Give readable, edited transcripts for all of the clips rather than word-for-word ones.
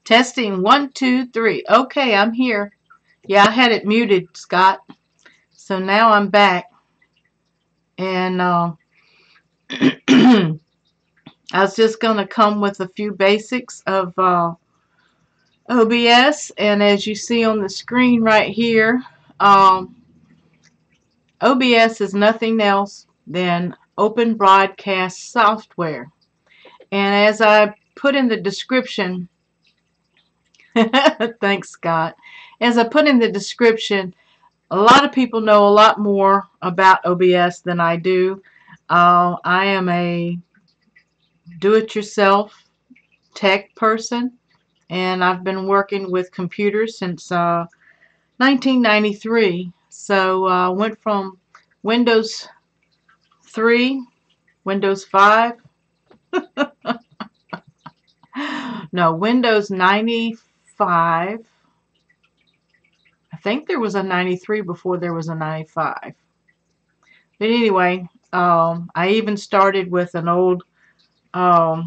Testing 1, 2, 3. Okay, I'm here. Yeah, I had it muted, Scott. So now I'm back. And I was just going to come with a few basics of OBS. And as you see on the screen right here, OBS is nothing else than open broadcast software. And as I put in the description, thanks, Scott. As I put in the description, a lot of people know a lot more about OBS than I do. I am a do-it-yourself tech person, and I've been working with computers since 1993. So I went from Windows 3, Windows 5, no, Windows 95. I think there was a 93 before there was a 95. But anyway, I even started with an old, kind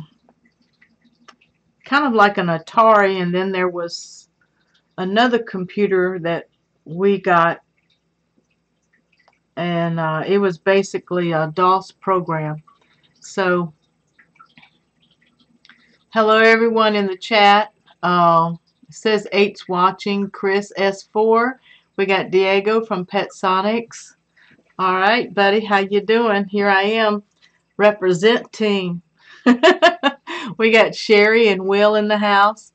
of like an Atari, and then there was another computer that we got, and it was basically a DOS program. So, hello everyone in the chat. It says 8's watching, Chris S4. We got Diego from Pet Sonics. All right, buddy, how you doing? Here I am, representing. We got Sherry and Will in the house.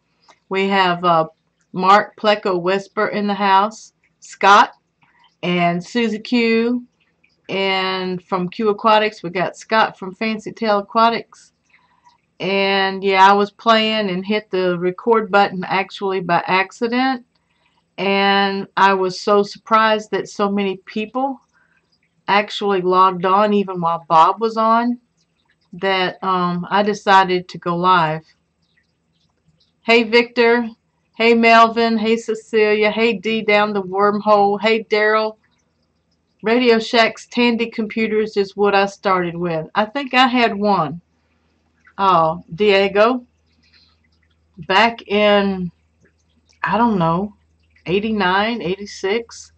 We have Mark Pleco Whisper in the house, Scott and Susie Q, and from Q Aquatics we got Scott from Fancy Tail Aquatics. And yeah, I was playing and hit the record button actually by accident, and I was so surprised that so many people actually logged on even while Bob was on that I decided to go live. Hey Victor, hey Melvin, hey Cecilia, hey D down the wormhole, hey Daryl. Radio Shack's Tandy computers is what I started with. I think I had one. Oh, Diego, back in, I don't know, 89, 86.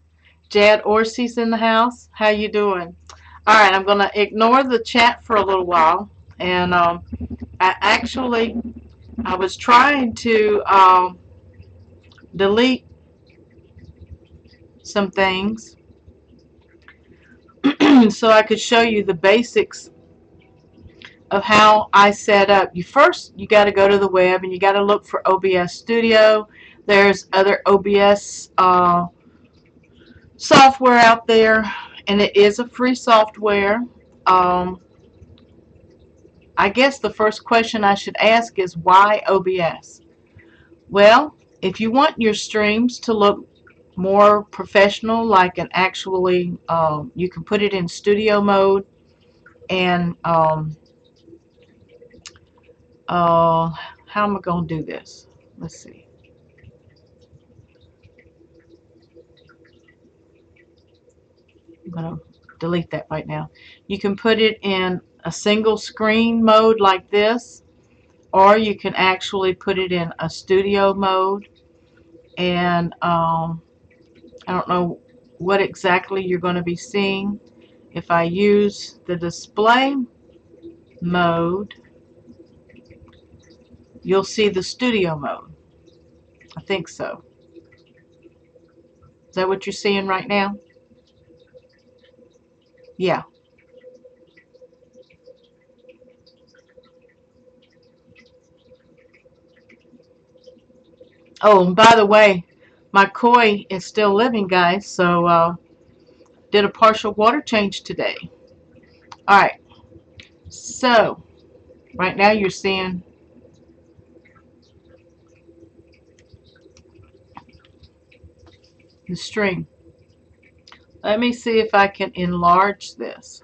Jad Orsi's in the house. How you doing? All right, I'm going to ignore the chat for a little while. And I was trying to delete some things so I could show you the basics of how I set up. You got to go to the web and you got to look for OBS Studio. There's other OBS software out there, and it is a free software. I guess the first question I should ask is why OBS? Well, if you want your streams to look more professional, like an actually, you can put it in studio mode, and how am I going to do this? Let's see. I'm going to delete that right now. You can put it in a single screen mode like this, or you can actually put it in a studio mode, and I don't know what exactly you're going to be seeing. If I use the display mode, you'll see the studio mode. I think so. Is that what you're seeing right now? Yeah. Oh, and by the way, my koi is still living, guys, so did a partial water change today. Alright, so right now you're seeing the stream. Let me see if I can enlarge this,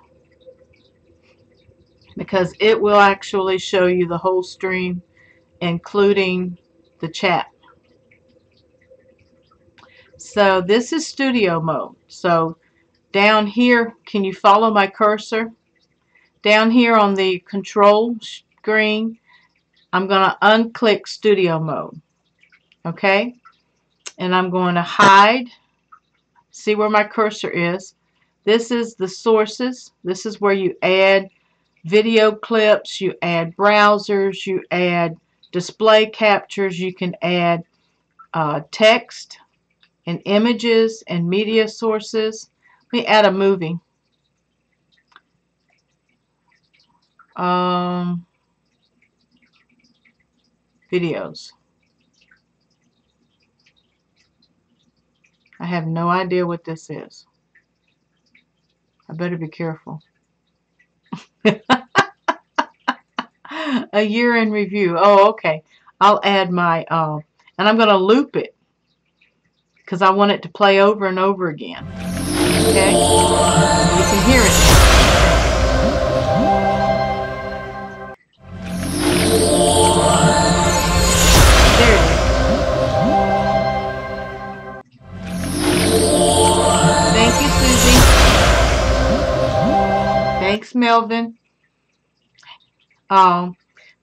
because it will actually show you the whole stream, including the chat. So this is studio mode. So down here, can you follow my cursor? Down here on the control screen, I'm going to unclick studio mode. Okay, and I'm going to hide. See where my cursor is. This is the sources. This is where you add video clips, you add browsers, you add display captures, you can add text and images and media sources. Let me add a movie. Videos. I have no idea what this is. I better be careful. A year in review. Oh, okay. I'll add my, and I'm going to loop it because I want it to play over and over again. Okay? You can hear it. There it is. Thank you, Susie. Thanks, Melvin.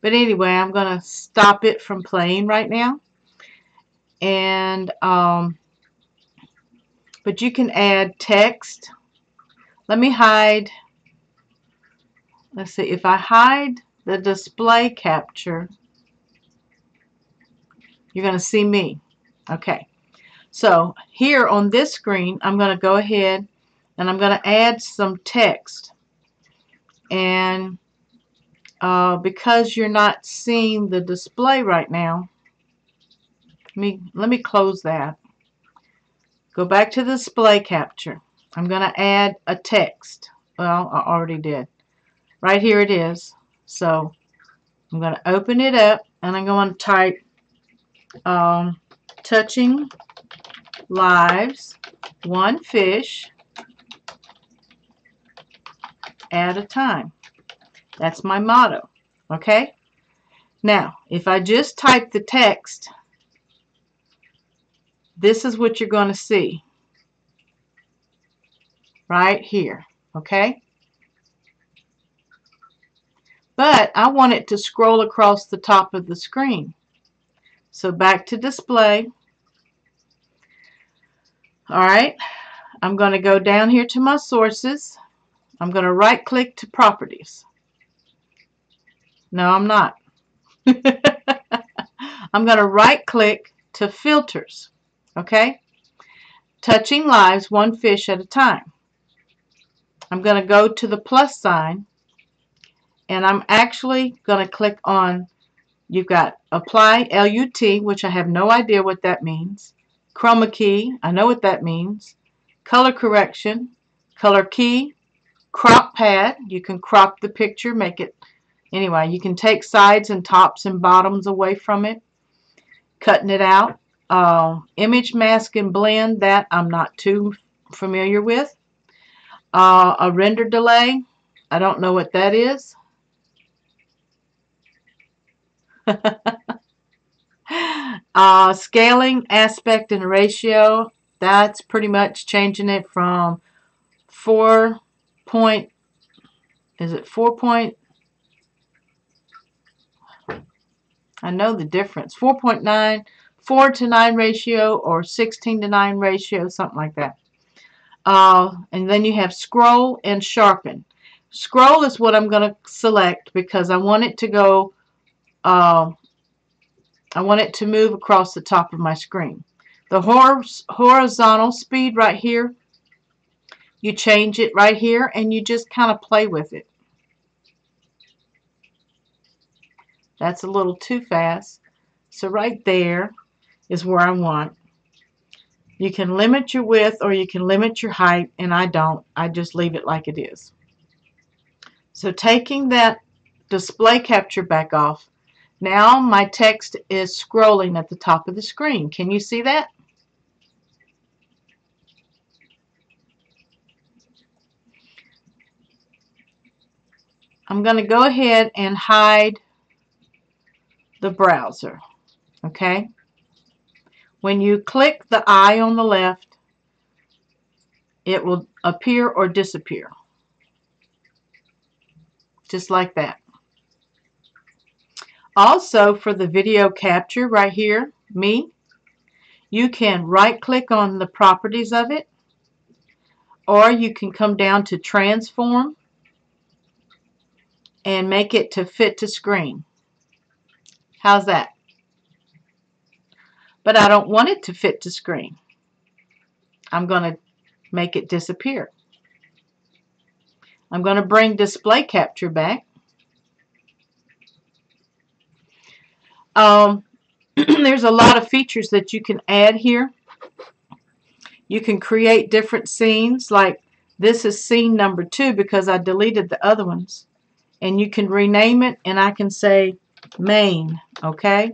But anyway, I'm going to stop it from playing right now. And, but you can add text. Let me hide. Let's see, if I hide the display capture, you're going to see me. Okay. So here on this screen, I'm going to go ahead and I'm going to add some text. And because you're not seeing the display right now, let me close that. Go back to the display capture. I'm going to add a text. Well, I already did. Right here it is. So I'm going to open it up and I'm going to type touching lives, one fish at a time. That's my motto. Okay? Now, if I just type the text, this is what you're going to see. Right here. Okay? But I want it to scroll across the top of the screen. So back to display. Alright. I'm going to go down here to my sources. I'm going to right click to properties. No, I'm not. I'm going to right click to filters. Okay? Touching lives, one fish at a time. I'm going to go to the plus sign and I'm actually going to click on, you've got apply LUT, which I have no idea what that means. Chroma key, I know what that means. Color correction, color key, crop pad, you can crop the picture, make it, anyway, you can take sides and tops and bottoms away from it, cutting it out. Image mask and blend, that I'm not too familiar with. A render delay, I don't know what that is. Scaling, aspect, and ratio, that's pretty much changing it from 4 point, is it 4 point, I know the difference, 4.9, 4 to 9 ratio or 16 to 9 ratio, something like that. And then you have scroll and sharpen. Scroll is what I'm going to select because I want it to go, I want it to move across the top of my screen. The horizontal speed right here, you change it right here and you just kind of play with it. That's a little too fast. So right there is where I want. You can limit your width or you can limit your height, and I don't. I just leave it like it is. So taking that display capture back off, now my text is scrolling at the top of the screen. Can you see that? I'm going to go ahead and hide the browser. Okay? When you click the eye on the left, it will appear or disappear. Just like that. Also, for the video capture right here, me, you can right click on the properties of it, or you can come down to transform and make it to fit to screen. How's that? But I don't want it to fit to screen. I'm going to make it disappear. I'm going to bring display capture back. There's a lot of features that you can add here. You can create different scenes, like this is scene number 2 because I deleted the other ones. And you can rename it, and I can say main, okay?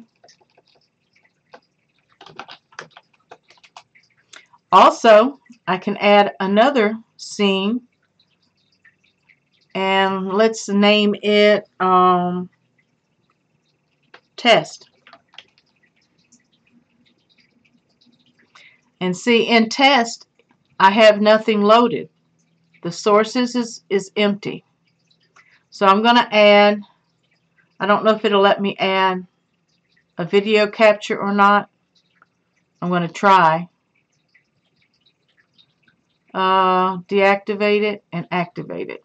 Also, I can add another scene, and let's name it test. And see, in test, I have nothing loaded. The sources is empty. So I'm going to add, I don't know if it'll let me add a video capture or not. I'm going to try. Deactivate it and activate it.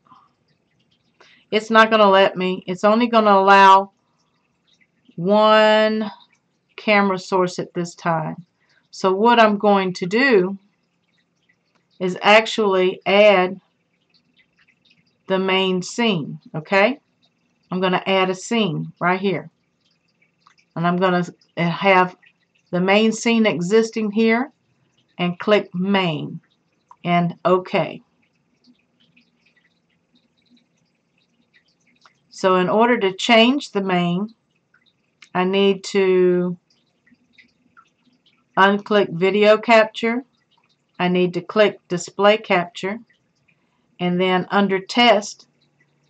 It's not going to let me. It's only going to allow one camera source at this time. So what I'm going to do is actually add the main scene, okay? I'm going to add a scene right here. And I'm going to have the main scene existing here and click main and OK. So in order to change the main, I need to unclick video capture. I need to click display capture, and then under test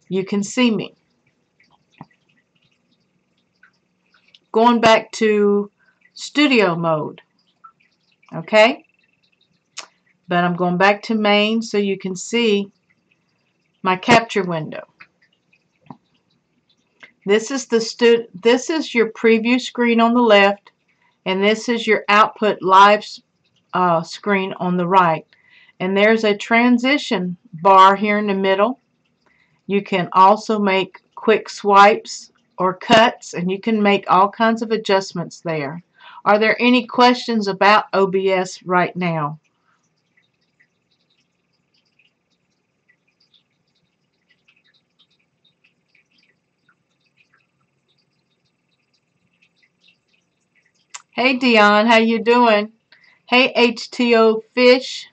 you can see me. Going back to studio mode, okay? But I'm going back to main so you can see my capture window. This is your preview screen on the left, and this is your output live screen on the right. And there's a transition bar here in the middle. You can also make quick swipes or cuts, and you can make all kinds of adjustments there. Are there any questions about OBS right now? Hey Dion, how you doing? Hey HTO Fish.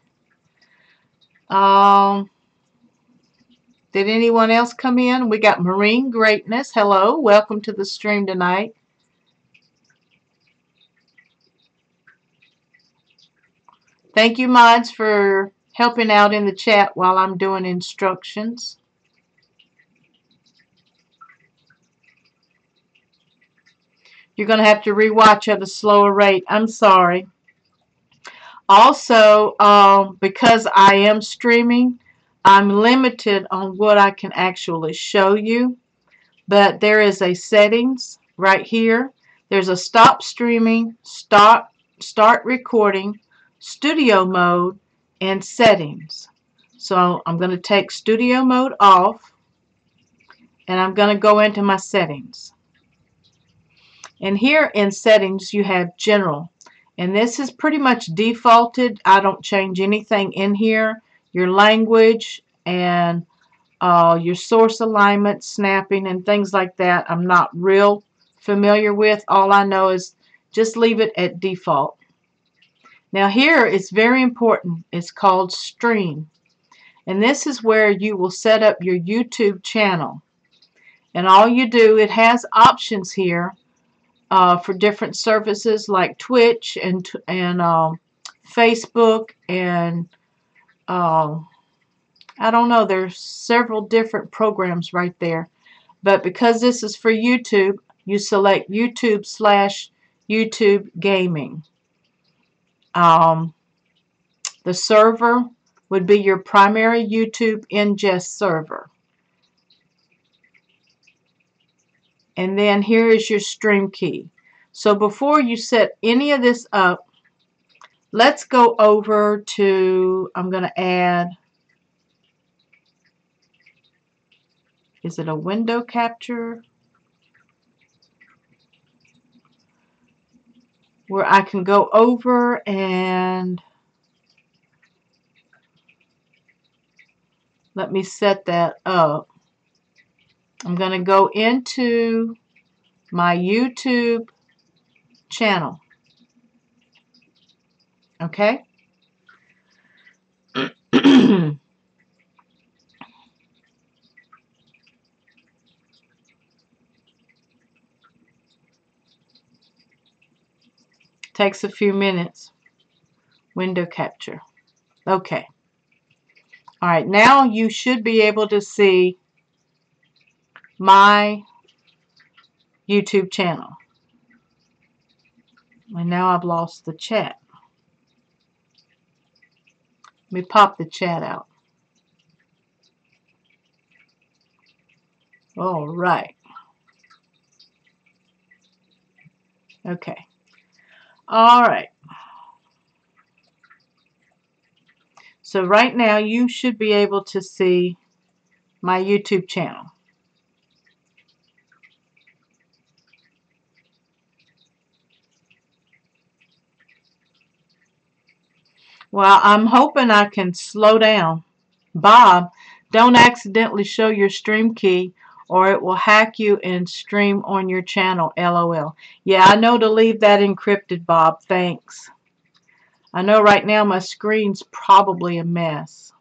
Did anyone else come in? We got Marine Greatness. Hello, welcome to the stream tonight. Thank you, mods, for helping out in the chat while I'm doing instructions. You're going to have to rewatch at a slower rate. I'm sorry. Also, because I am streaming, I'm limited on what I can actually show you. But there is a settings right here. There's a stop streaming, start recording, studio mode, and settings. So I'm going to take studio mode off, and I'm going to go into my settings. And here in settings you have general, and this is pretty much defaulted. I don't change anything in here. Your language and your source alignment, snapping, and things like that I'm not real familiar with. All I know is just leave it at default. Now here it's very important. It's called stream, and this is where you will set up your YouTube channel. And all you do, it has options here for different services like Twitch and Facebook and I don't know, there's several different programs right there. But because this is for YouTube, you select YouTube/YouTube Gaming. The server would be your primary YouTube ingest server. And then here is your stream key. So before you set any of this up, let's go over to, I'm going to add, is it a window capture? Where I can go over and let me set that up. I'm going to go into my YouTube channel. Okay? Takes a few minutes. Window capture. Okay. Alright, now you should be able to see my YouTube channel. And now I've lost the chat. Let me pop the chat out. Alright. Okay. Alright. So right now you should be able to see my YouTube channel. Well, I'm hoping I can slow down. Bob, don't accidentally show your stream key or it will hack you and stream on your channel, LOL. Yeah, I know to leave that encrypted, Bob. Thanks. I know right now my screen's probably a mess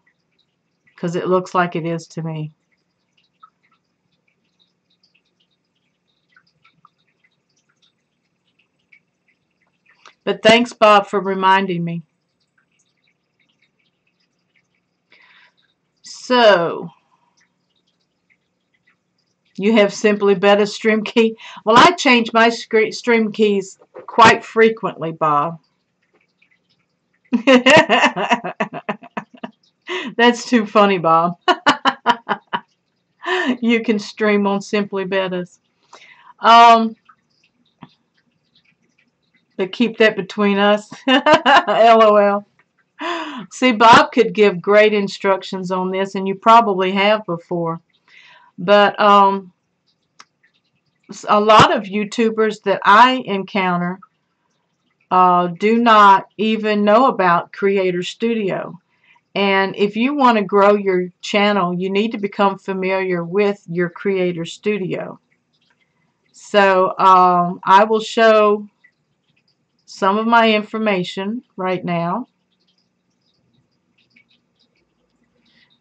because it looks like it is to me. But thanks, Bob, for reminding me. So, you have simply better stream key. Well, I change my stream keys quite frequently, Bob. That's too funny, Bob. You can stream on Simply Bettas. But keep that between us. LOL. See, Bob could give great instructions on this, and you probably have before. But a lot of YouTubers that I encounter do not even know about Creator Studio. And if you want to grow your channel, you need to become familiar with your Creator Studio. So I will show some of my information right now.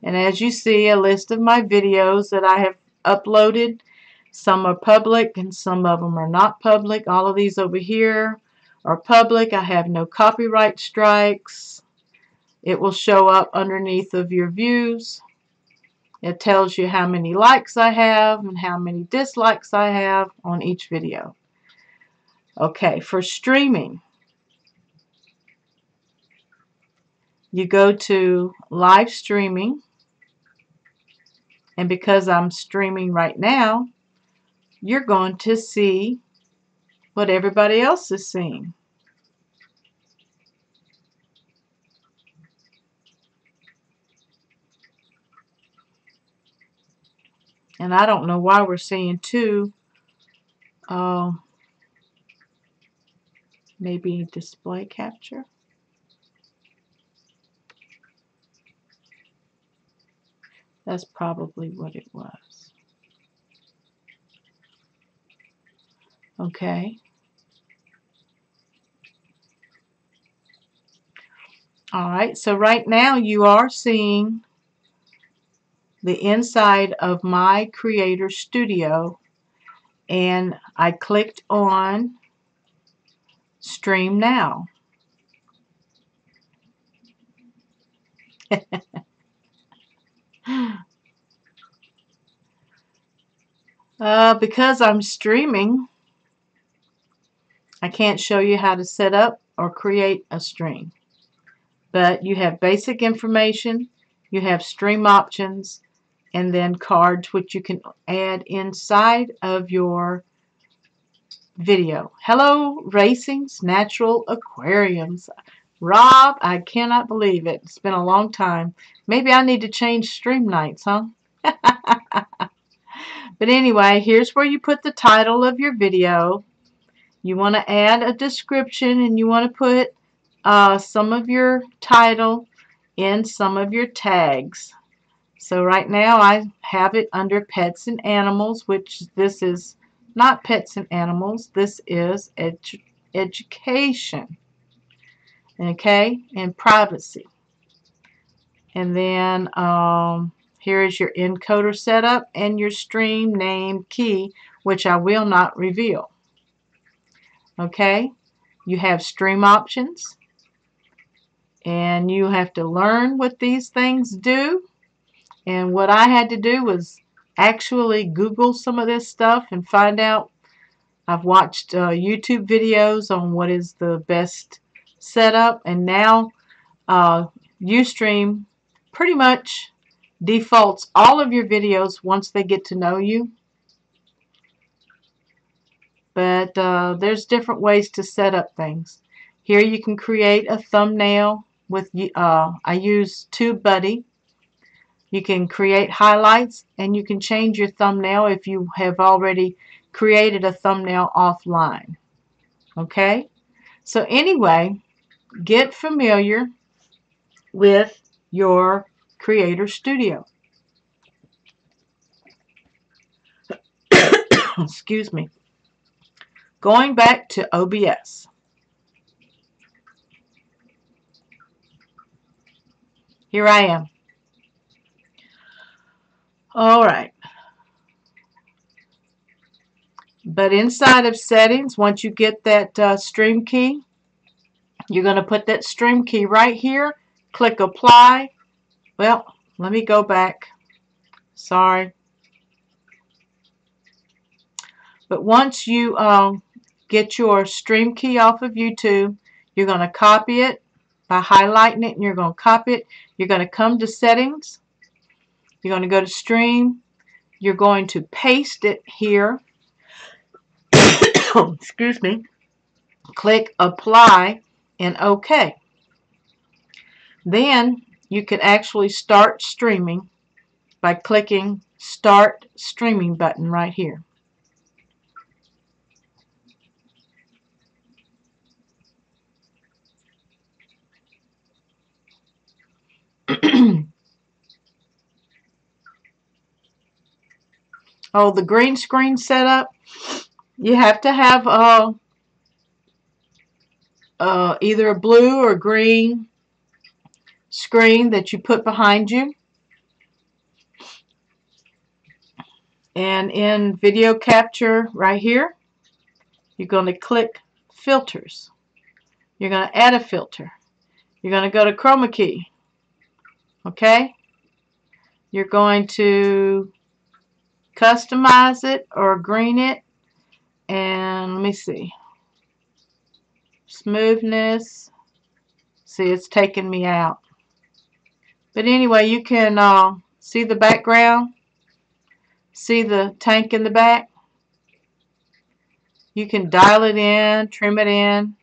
And as you see, a list of my videos that I have uploaded. Some are public and some of them are not public. All of these over here are public. I have no copyright strikes. It will show up underneath of your views. It tells you how many likes I have and how many dislikes I have on each video. Okay, for streaming, you go to live streaming, and because I'm streaming right now, you're going to see what everybody else is seeing. And I don't know why we're seeing two. Maybe display capture. That's probably what it was. Okay. Alright, so right now you are seeing the inside of my Creator Studio, and I clicked on Stream Now. Because I'm streaming, I can't show you how to set up or create a stream. But you have basic information, you have stream options, and then cards which you can add inside of your video. Hello, Racing's Natural Aquariums. Rob, I cannot believe it. It's been a long time. Maybe I need to change stream nights, huh? But anyway, here's where you put the title of your video. You want to add a description, and you want to put some of your title in some of your tags. So right now I have it under pets and animals, which this is not pets and animals. This is education. Okay, and privacy. And then here is your encoder setup and your stream name key, which I will not reveal. Okay, you have stream options, and you have to learn what these things do. And what I had to do was actually Google some of this stuff and find out. I've watched YouTube videos on what is the best setup, and now Ustream pretty much defaults all of your videos once they get to know you. But there's different ways to set up things. Here you can create a thumbnail with I use TubeBuddy. You can create highlights, and you can change your thumbnail if you have already created a thumbnail offline. Okay? So anyway, get familiar with your Creator Studio. Excuse me. Going back to OBS. Here I am. All right. But inside of settings, once you get that stream key, you're going to put that stream key right here. Click apply. Well, let me go back. Sorry. But once you get your stream key off of YouTube, you're going to copy it by highlighting it, and you're going to copy it. You're going to come to settings. You're going to go to stream. You're going to paste it here. Excuse me. Click apply and OK. Then you can actually start streaming by clicking start streaming button right here. Oh, the green screen setup. You have to have either a blue or green screen that you put behind you. And in video capture right here, you're going to click filters. You're going to add a filter. You're going to go to chroma key. Okay? You're going to customize it or green it. And let me see. Smoothness. See, it's taking me out. But anyway, you can see the background. See the tank in the back. You can dial it in, trim it in.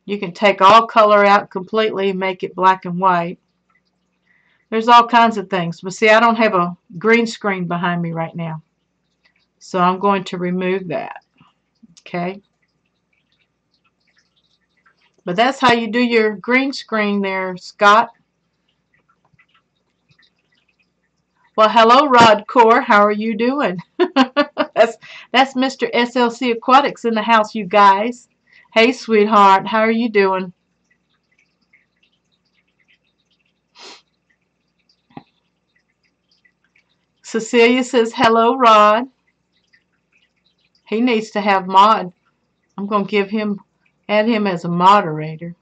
You can take all color out completely and make it black and white. There's all kinds of things. But see, I don't have a green screen behind me right now. So I'm going to remove that. Okay. But that's how you do your green screen there, Scott. Well, hello, Rod Core. How are you doing? That's Mr. SLC Aquatics in the house, you guys. Hey, sweetheart. How are you doing? Cecilia says, hello, Rod. He needs to have mod. I'm going to add him as a moderator.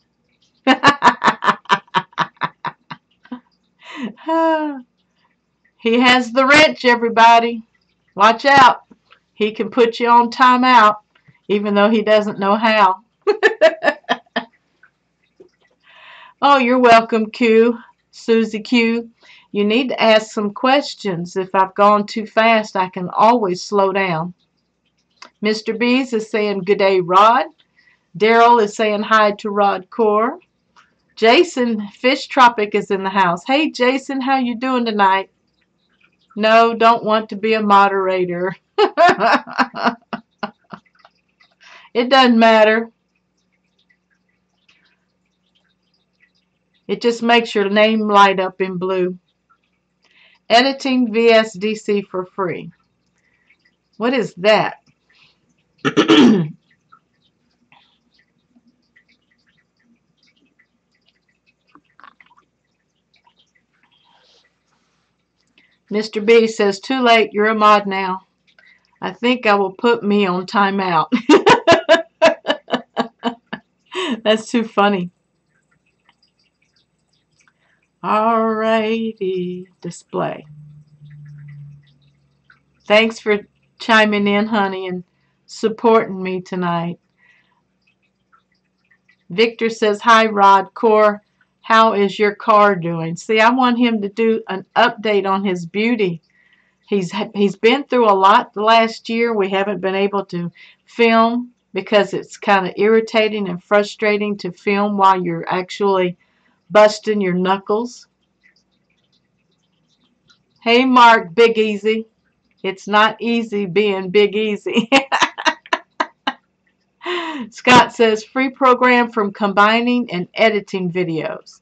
He has the wrench, everybody. Watch out. He can put you on timeout, even though he doesn't know how. Oh, you're welcome, Q. Susie Q. You need to ask some questions. If I've gone too fast, I can always slow down. Mr. Bees is saying, good day, Rod. Daryl is saying hi to Rod Core. Jason Fish Tropic is in the house. Hey Jason, how you doing tonight? No, don't want to be a moderator. It doesn't matter. It just makes your name light up in blue. Editing VSDC for free. What is that? Mr. B says, too late, you're a mod now. I think I will put me on timeout. That's too funny. Alrighty, display. Thanks for chiming in, honey, and supporting me tonight. Victor says, hi, Rod Core. How is your car doing? See, I want him to do an update on his beauty. He's been through a lot the last year. We haven't been able to film because it's kind of irritating and frustrating to film while you're actually busting your knuckles. Hey, Mark, Big Easy. It's not easy being Big Easy. Scott says, free program from combining and editing videos.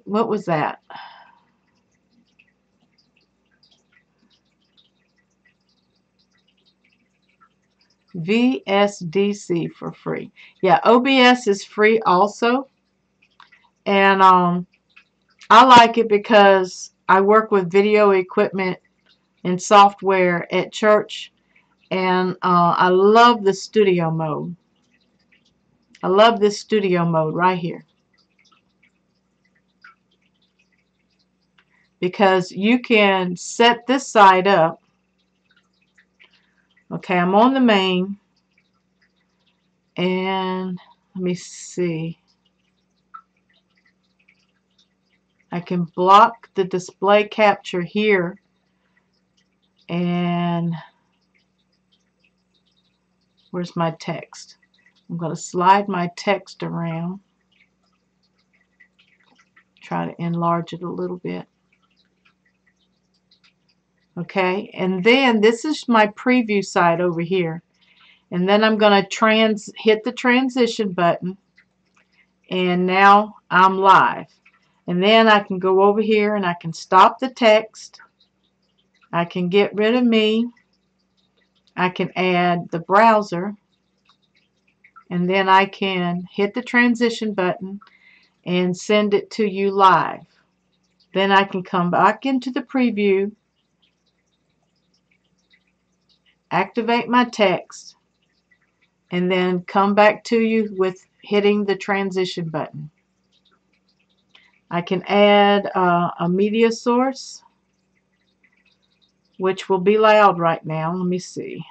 What was that? VSDC for free. Yeah, OBS is free also. And I like it because I work with video equipment and software at church. And I love the studio mode. I love this studio mode right here. Because you can set this side up. Okay, I'm on the main. And let me see. I can block the display capture here. And where's my text? I'm going to slide my text around. Try to enlarge it a little bit. Okay, and then this is my preview side over here. And then I'm going to hit the transition button. And now I'm live. And then I can go over here and I can stop the text. I can get rid of me. I can add the browser. And then I can hit the transition button and send it to you live. Then I can come back into the preview, activate my text, and then come back to you with hitting the transition button. I can add a media source, which will be loud right now. Let me see.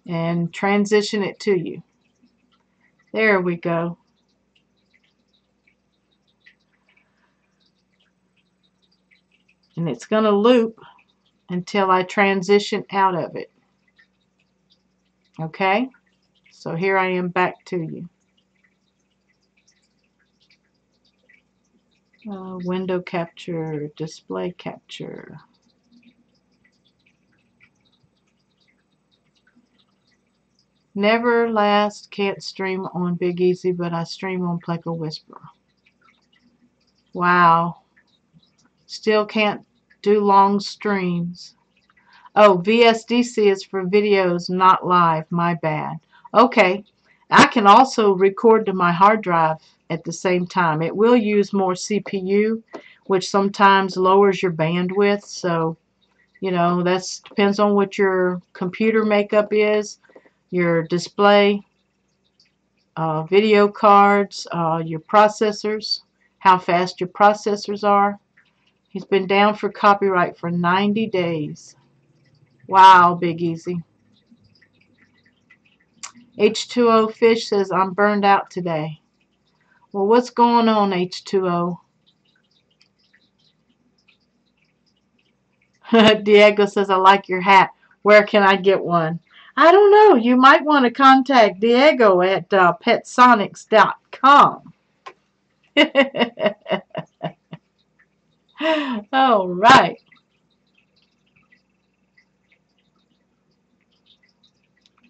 And transition it to you. There we go. And it's going to loop until I transition out of it. Okay? So here I am back to you. Window capture, display capture. Never last, can't stream on Big Easy, but I stream on Pleco Whisper. Wow. Still can't do long streams. Oh, VSDC is for videos, not live. My bad. Okay. I can also record to my hard drive at the same time. It will use more CPU, which sometimes lowers your bandwidth. So, you know, that depends on what your computer makeup is, your display, video cards, your processors, how fast your processors are. He's been down for copyright for 90 days. Wow, Big Easy. H2O Fish says, I'm burned out today. Well, what's going on, H2O? Diego says, I like your hat. Where can I get one? I don't know. You might want to contact Diego at petsonics.com. All right.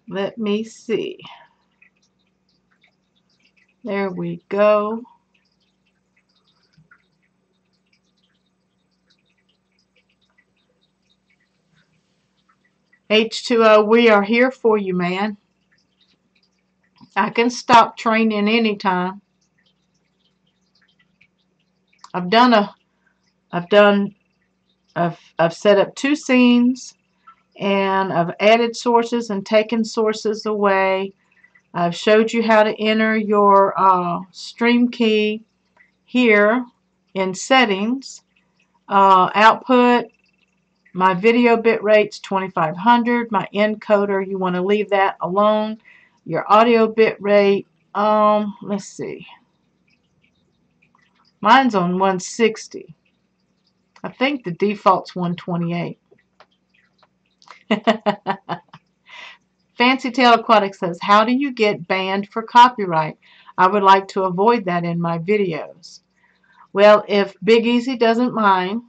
Let me see. There we go. H2O, we are here for you, man. I can stop training anytime. I've set up 2 scenes, and I've added sources and taken sources away. I've showed you how to enter your stream key here in settings. Output, my video bit rate's 2500. My encoder, you want to leave that alone. Your audio bit rate, let's see. Mine's on 160. I think the default's 128. Fancy Tail Aquatics says, how do you get banned for copyright? I would like to avoid that in my videos. Well, if Big Easy doesn't mind,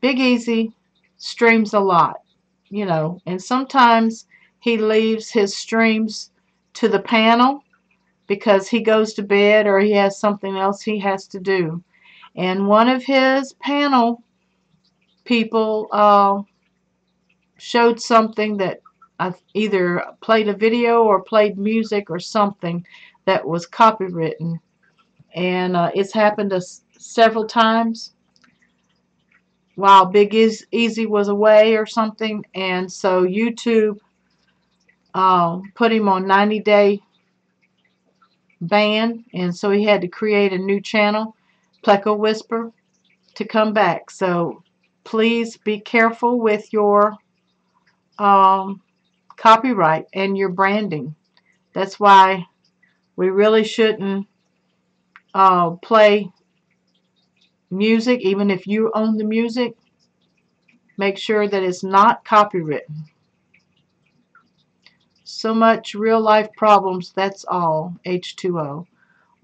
Big Easy streams a lot, you know, and sometimes he leaves his streams to the panel because he goes to bed or he has something else he has to do. And one of his panel people showed something that I either played a video or played music or something that was copywritten, and it's happened several times while Big Easy was away or something, and so YouTube put him on 90-day ban, and so he had to create a new channel, Pleco Whisper, to come back. So please be careful with your copyright and your branding. That's why we really shouldn't play music, even if you own the music. Make sure that it's not copywritten. So much real life problems, that's all. H2O.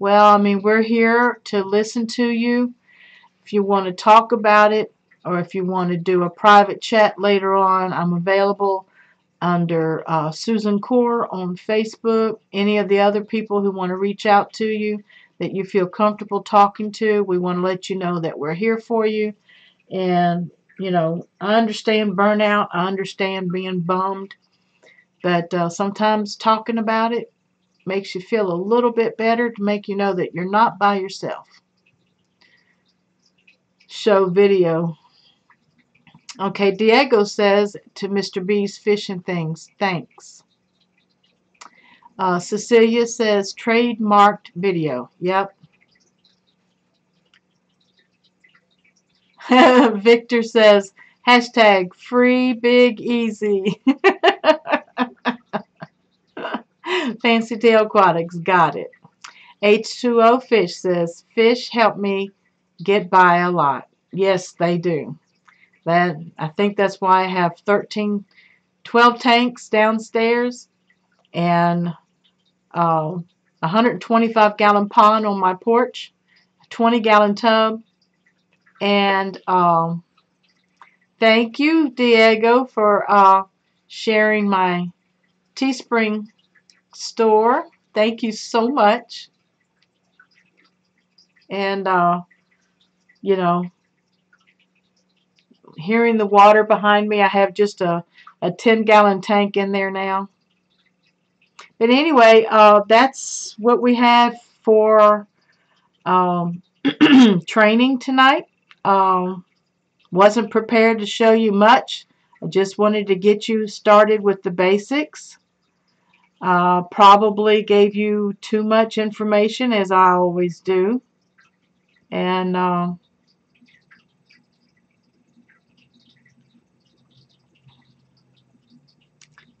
Well, I mean, we're here to listen to you. If you want to talk about it, or if you want to do a private chat later on, I'm available under Susan Core on Facebook. Any of the other people who want to reach out to you that you feel comfortable talking to, we want to let you know that we're here for you. And, you know, I understand burnout. I understand being bummed. But sometimes talking about it makes you feel a little bit better, to make you know that you're not by yourself. Show video. Okay, Diego says to Mr. B's Fishing Things, thanks. Cecilia says trademarked video. Yep. Victor says hashtag free Big Easy. Fancy Tail Aquatics, got it. H2O Fish says fish help me get by a lot. Yes, they do. I think that's why I have 12 tanks downstairs and a 125-gallon pond on my porch, a 20-gallon tub, and thank you, Diego, for sharing my Teespring store. Thank you so much. And you know, hearing the water behind me, I have just a 10-gallon tank in there now. But anyway, that's what we have for training tonight. Wasn't prepared to show you much. I just wanted to get you started with the basics. Probably gave you too much information, as I always do. And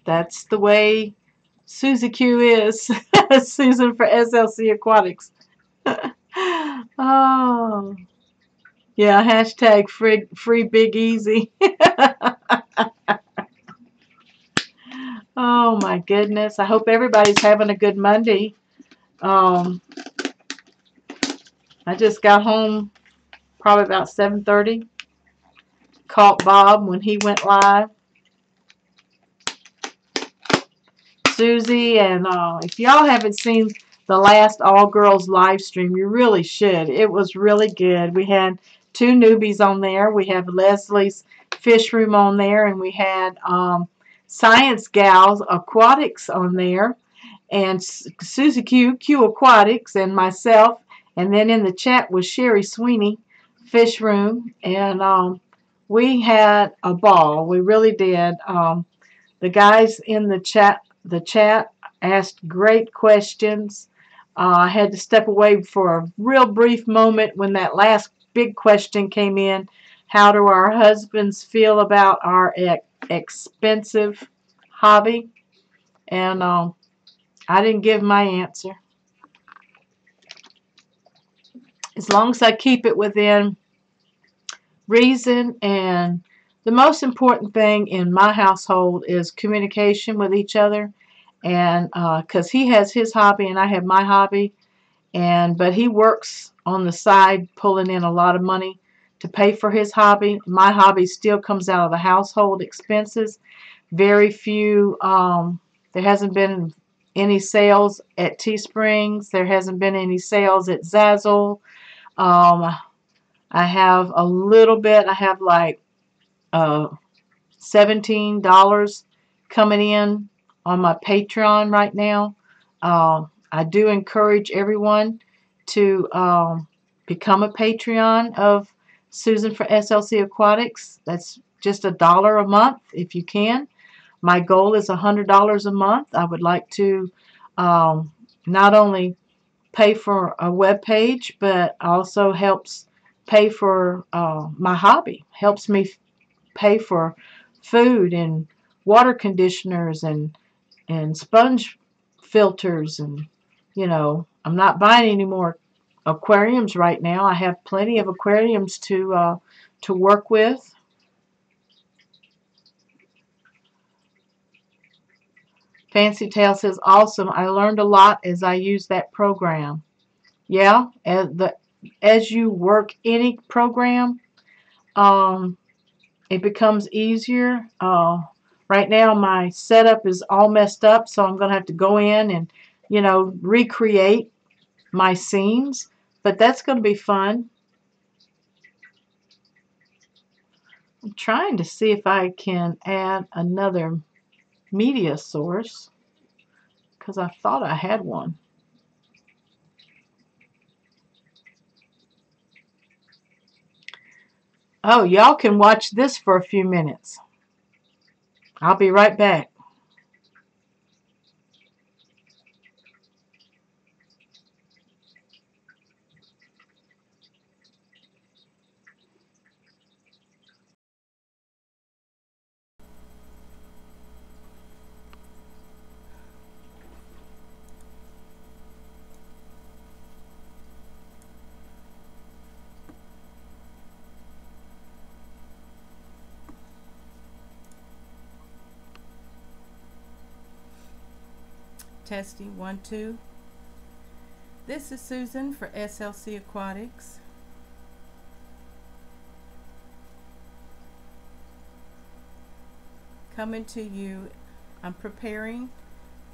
that's the way Susie Q is. Susan for SLC Aquatics. Oh, yeah, hashtag free Big Easy. Oh my goodness. I hope everybody's having a good Monday. Um, I just got home probably about 7:30. Caught Bob when he went live. Susie, and if y'all haven't seen the last all girls live stream, you really should. It was really good. We had two newbies on there. We have Leslie's Fish Room on there, and we had Science Gals Aquatics on there, and Susie Q Aquatics, and myself. And then in the chat was Sherry Sweeney Fish Room, and we had a ball. We really did. The guys in the chat asked great questions. I had to step away for a real brief moment when that last big question came in. How do our husbands feel about our expensive hobby? And I didn't give my answer. As long as I keep it within reason, and the most important thing in my household is communication with each other, and because he has his hobby and I have my hobby, but he works on the side pulling in a lot of money to pay for his hobby. My hobby still comes out of the household expenses. Very few, there hasn't been any sales at Teesprings. There hasn't been any sales at Zazzle. I have a little bit. I have like $17 coming in on my Patreon right now. I do encourage everyone to become a Patreon of Susan for SLC Aquatics. That's just $1 a month if you can. My goal is $100 a month. I would like to not only pay for a web page, but also helps pay for my hobby. Helps me pay for food and water conditioners and sponge filters, and I'm not buying any more aquariums right now. I have plenty of aquariums to work with. Fancy Tail says, awesome. I learned a lot as I used that program. Yeah, as you work any program, it becomes easier. Right now my setup is all messed up, so I'm going to have to go in and, recreate my scenes. But that's going to be fun. I'm trying to see if I can add another media source, because I thought I had one. Oh, y'all can watch this for a few minutes. I'll be right back. Testing 1 2. This is Susan for SLC Aquatics. Coming to you, I'm preparing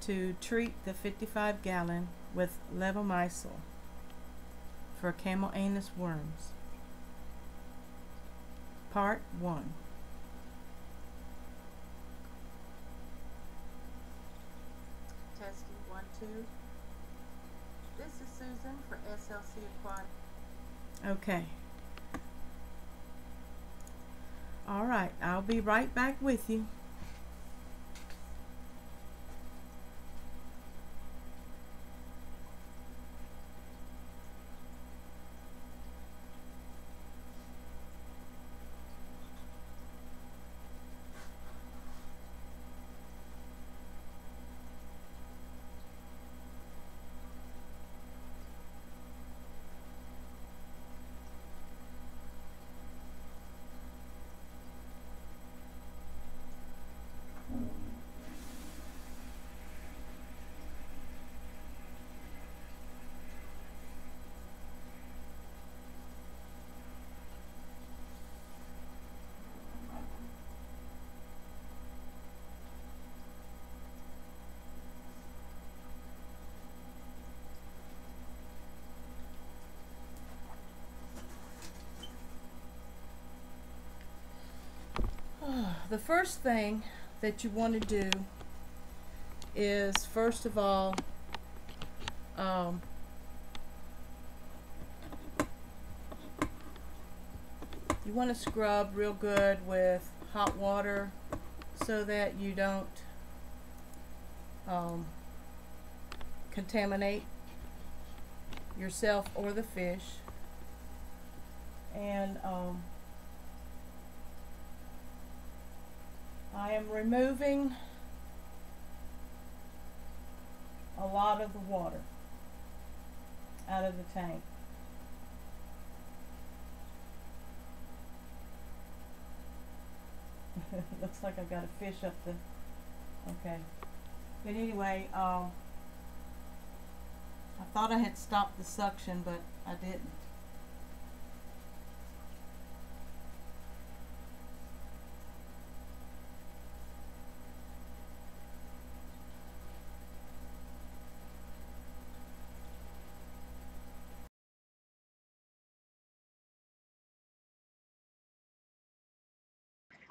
to treat the 55-gallon with levomycel for camel anus worms. Part 1. Testing 1 2. This is Susan for SLC Aquatics. Okay. All right, I'll be right back with you. the first thing that you want to do is, first of all, you want to scrub real good with hot water so that you don't contaminate yourself or the fish. And I am removing a lot of the water out of the tank. Looks like I've got a fish up the... Okay. But anyway, I thought I had stopped the suction, but I didn't.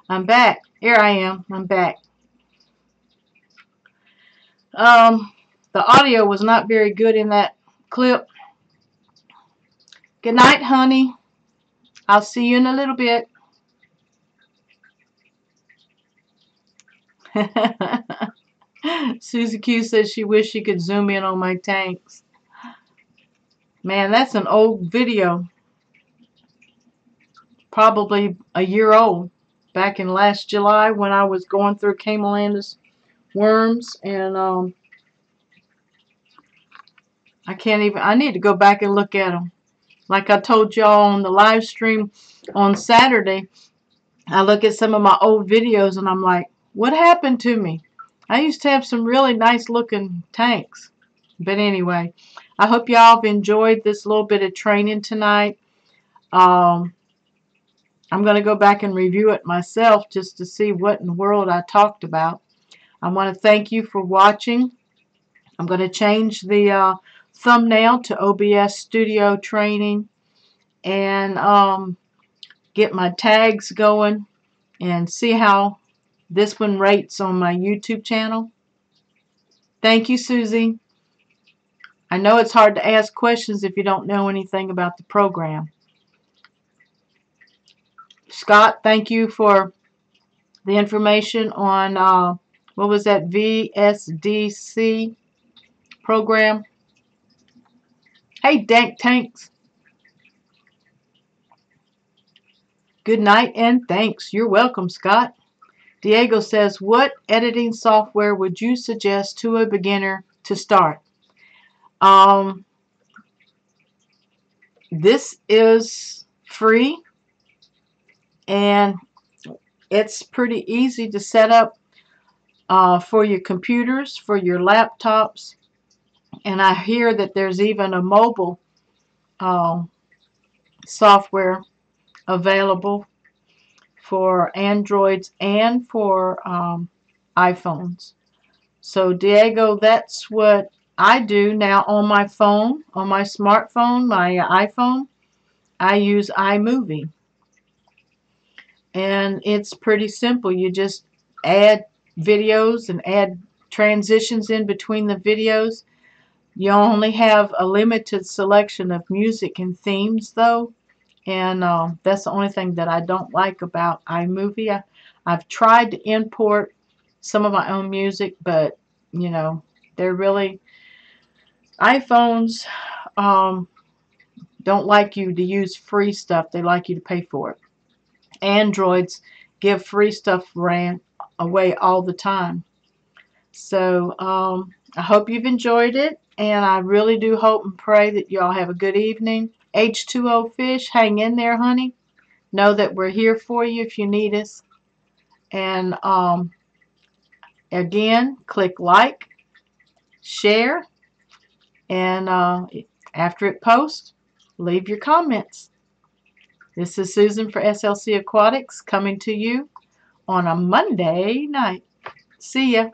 I'm back. Here I am. I'm back. The audio was not very good in that clip. Good night, honey. I'll see you in a little bit. Susie Q says she wished she could zoom in on my tanks. Man, that's an old video. Probably a year old. Back in last July when I was going through Camelandus worms, and I need to go back and look at them. Like I told y'all on the live stream on Saturday, I look at some of my old videos and I'm like, what happened to me? I used to have some really nice looking tanks. But anyway, I hope y'all have enjoyed this little bit of training tonight. I'm going to go back and review it myself just to see what in the world I talked about. I want to thank you for watching. I'm going to change the thumbnail to OBS Studio Training and get my tags going and see how this one rates on my YouTube channel. Thank you, Susie. I know it's hard to ask questions if you don't know anything about the program. Scott, thank you for the information on, what was that, VSDC program? Hey, Dank Tanks. Good night and thanks. You're welcome, Scott. Diego says, what editing software would you suggest to a beginner to start? This is free and it's pretty easy to set up for your computers, for your laptops, and I hear that there's even a mobile software available for Androids and for iPhones. So Diego, that's what I do now on my phone, on my smartphone, my iPhone. I use iMovie. And it's pretty simple. You just add videos and add transitions in between the videos. You only have a limited selection of music and themes though. And that's the only thing that I don't like about iMovie. I've tried to import some of my own music, but you know, they're really, iPhones don't like you to use free stuff. They like you to pay for it. Androids give free stuff away all the time. So I hope you've enjoyed it, and I really do hope and pray that y'all have a good evening. H2O Fish, hang in there, honey. Know that we're here for you if you need us. And again, click like, share, and after it posts, leave your comments. This is Susan for SLC Aquatics coming to you on a Monday night. See ya.